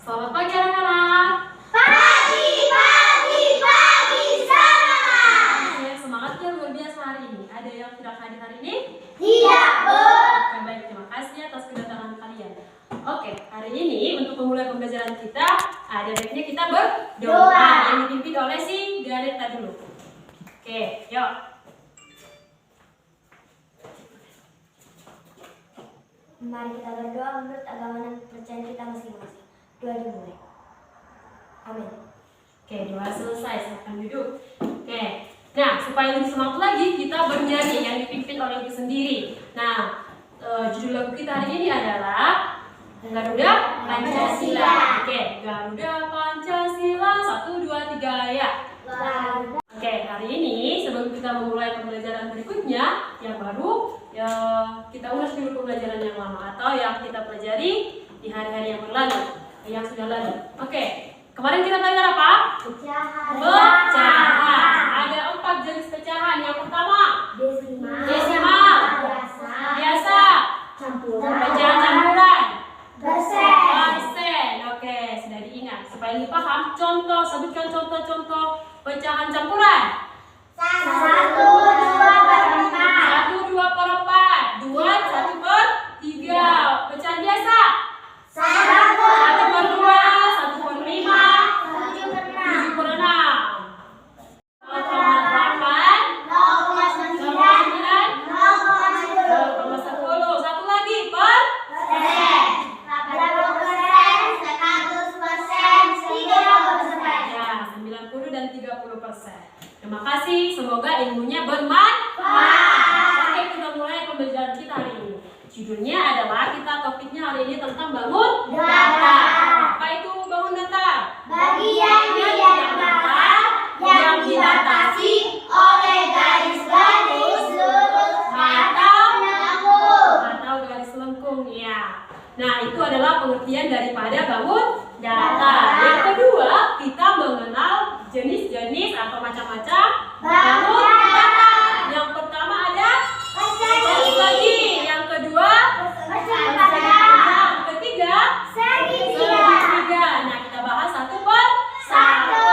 Selamat pagi anak-anak. Pagi semangat. Oke, semangatnya luar biasa hari ini. Ada yang tidak hadir hari ini? Tidak, Bu. Oke, baik, terima kasih atas kedatangan kalian. Oke, hari ini untuk memulai pembelajaran kita, ada baiknya kita berdoa yang dipimpin oleh si Gareta dulu. Oke, yuk. Mari kita berdoa menurut agama dan kepercayaan kita masing-masing. Doa dimulai. Amin. Oke, doa selesai, silakan duduk. Oke, nah supaya lebih semangat lagi kita bernyanyi yang dipimpin oleh ibu sendiri. Nah, judul lagu kita hari ini adalah Garuda Pancasila. Oke, Garuda Pancasila 1, 2, 3 ya. Oke, hari ini sebelum kita memulai pembelajaran berikutnya yang baru, ya, kita ulas dulu pembelajaran yang lama atau yang kita pelajari di hari-hari yang berlalu, yang sudah lalu. Oke, kemarin kita belajar apa? Pecahan. Ada 4 jenis pecahan. Yang pertama, desimal, biasa, pecahan campuran, persen. Oke, sudah diingat. Supaya lebih paham, contoh, sebutkan contoh-contoh pecahan campuran. 1, 2 per 4. 1, 2 per 4, 2, 1 per 3. Pecahan biasa. 1 per 2, 1 per 5, 7 per 6. 0,8, 0,9, 0,10. Satu lagi per. Ya, 90 dan 30%. Terima kasih, semoga ilmunya bermanfaat. Oke, kita mulai pembelajaran kita hari ini. Judulnya adalah, topiknya hari ini tentang bangun data. Apa itu bangun data? Bagian data yang dibatasi oleh garis-garis lurus atau garis lengkung ya. Nah, itu adalah pengertian daripada bangun data. Yang kedua, kita mengenal jenis-jenis atau macam-macam bangun data. Yang pertama ada persegi, yang kedua persegi panjang, ketiga segitiga. Nah, kita bahas satu per satu.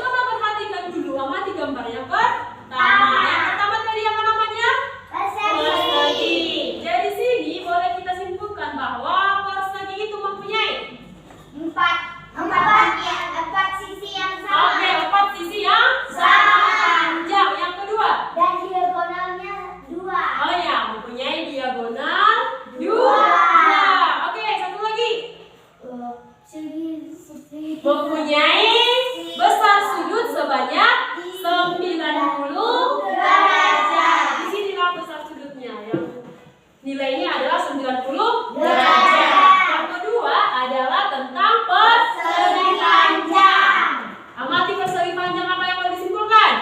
Coba perhatikan dulu, amati gambar yang pertama. Yang pertama tadi apa namanya? Persegi. Dari sini boleh kita simpulkan bahwa persegi itu mempunyai 4 sisi yang sama. Oke, 4 sisi yang sama. Panjang. Yang kedua, Dan diagonalnya 2. oh ya, mempunyai diagonal 2. Oke, satu lagi. Mempunyai besar sudut sebanyak 90 derajat. Di sini besar sudutnya yang nilainya adalah 90 derajat. Yang kedua adalah tentang persegi panjang. Amati persegi panjang, apa yang mau disimpulkan?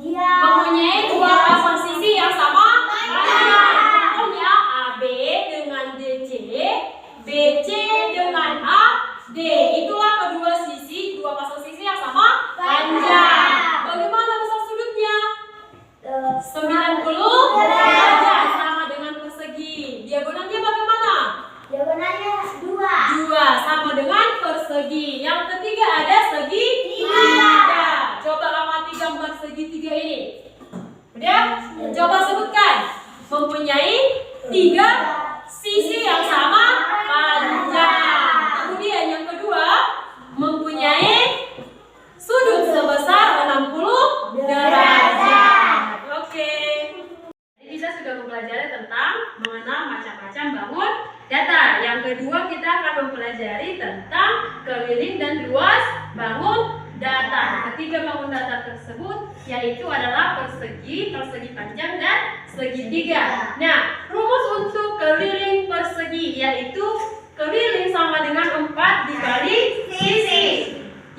Dia Mempunyai 2 pasang sisi yang sama panjang. Contohnya AB dengan DC, BC dengan AD. Itulah kedua sisi, 2 pasang sisi yang sama panjang. Bagaimana besar sudutnya? 90 derajat, sama dengan persegi. Diagonalnya bagaimana? diagonalnya 2. 2, sama dengan persegi. Yang ketiga ada segitiga. Coba amati gambar segitiga ini. Udah? Coba sebutkan. Mempunyai 3 sisi yang sama panjang. Kemudian yang kedua, mempunyai sudut sebesar 60 derajat. Oke. Jadi kita sudah mempelajari tentang mengenal macam-macam bangun data. Yang kedua, kita akan mempelajari tentang keliling dan luas bangun data. Ketiga bangun data tersebut yaitu adalah persegi, persegi panjang, dan segitiga. Nah, rumus untuk keliling persegi yaitu keliling sama dengan 4 dikali sisi.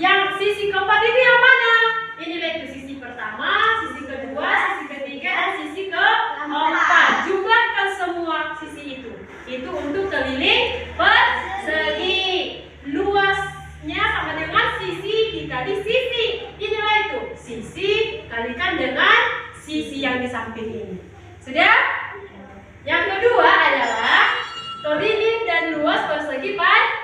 Yang sisi keempat itu yang mana? Ini yaitu sisi pertama, sisi kedua, sisi ketiga, dan sisi keempat. Jumlahkan semua sisi itu. Itu untuk keliling persegi. Luasnya sama dengan sisi dikali sisi. Inilah itu. Sisi kalikan dengan sisi yang di samping ini. Sudah? Yang kedua adalah keliling dan luas persegi panjang.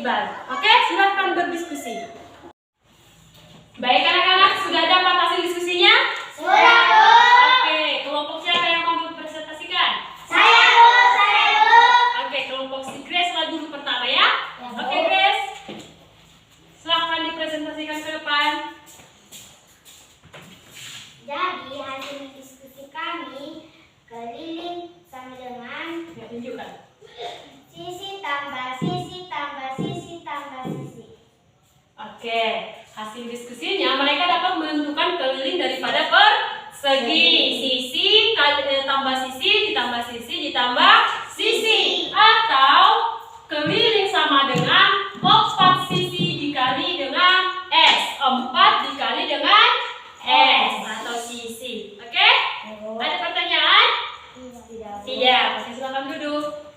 tebal. Oke, silahkan berdiskusi. Baik anak-anak, sudah dapat hasil diskusinya? Sudah, Bu. Oke, kelompok siapa yang mau mempresentasikan? Saya, Bu. Saya, Bu. Oke, kelompok si Grace lah dulu pertama ya. Ya, Bu. Oke, Grace. Silahkan dipresentasikan ke depan. Jadi hasil diskusi kami keliling sama dengan Ya, tunjukkan. sisi tambah sisi tambah sisi tambah sisi. Oke, hasil diskusinya mereka dapat menentukan keliling daripada persegi. Sisi tambah sisi ditambah sisi ditambah sisi. Atau keliling sama dengan 4 sisi dikali dengan S. 4 dikali dengan S atau sisi. Oke? Ada pertanyaan? Tidak. Oke, silakan duduk.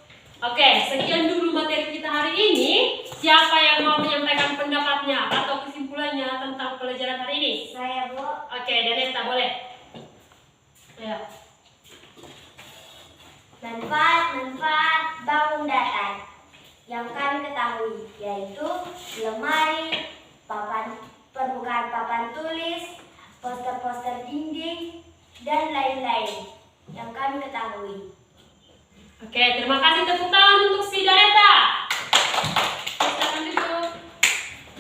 Oke, sekian dulu materi kita hari ini. Siapa yang mau menyampaikan pendapatnya atau kesimpulannya tentang pelajaran hari ini? Saya, Bu. Oke, Daneta boleh. Ya. Manfaat-manfaat bangun datar yang kami ketahui yaitu lemari, permukaan papan tulis, poster-poster dinding, dan lain-lain yang kami ketahui. Oke, terima kasih, tepuk tangan untuk si Daneta. Silakan duduk.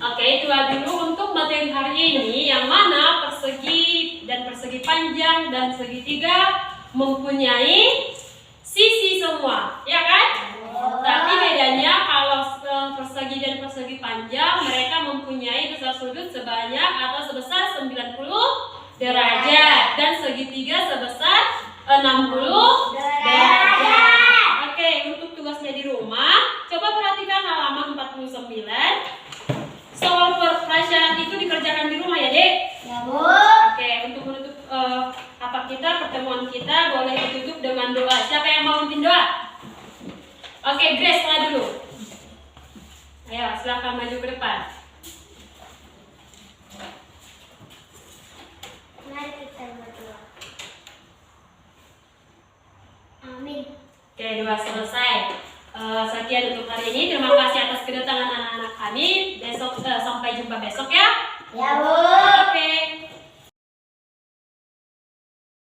Oke, itulah dulu untuk materi hari ini, yang mana persegi dan persegi panjang dan segitiga mempunyai sisi semua, ya kan? Tapi bedanya kalau persegi dan persegi panjang mereka mempunyai besar sudut sebanyak atau sebesar 90 derajat dan segitiga sebesar 60 derajat. Oke, untuk tugasnya di rumah, coba perhatikan halaman 49. Soal prasyarat itu dikerjakan di rumah ya, Dek? Ya, Bu. Oke, untuk menutup pertemuan kita boleh ditutup dengan doa. Siapa yang mau memimpin doa? Oke, Grace lah dulu. Ayo, silakan maju ke depan. Mari kita berdoa. Amin. Oke, doa selesai. Sekian untuk hari ini. Terima kasih atas kedatangan anak-anak kami. Sampai jumpa besok ya. Ya, Bu.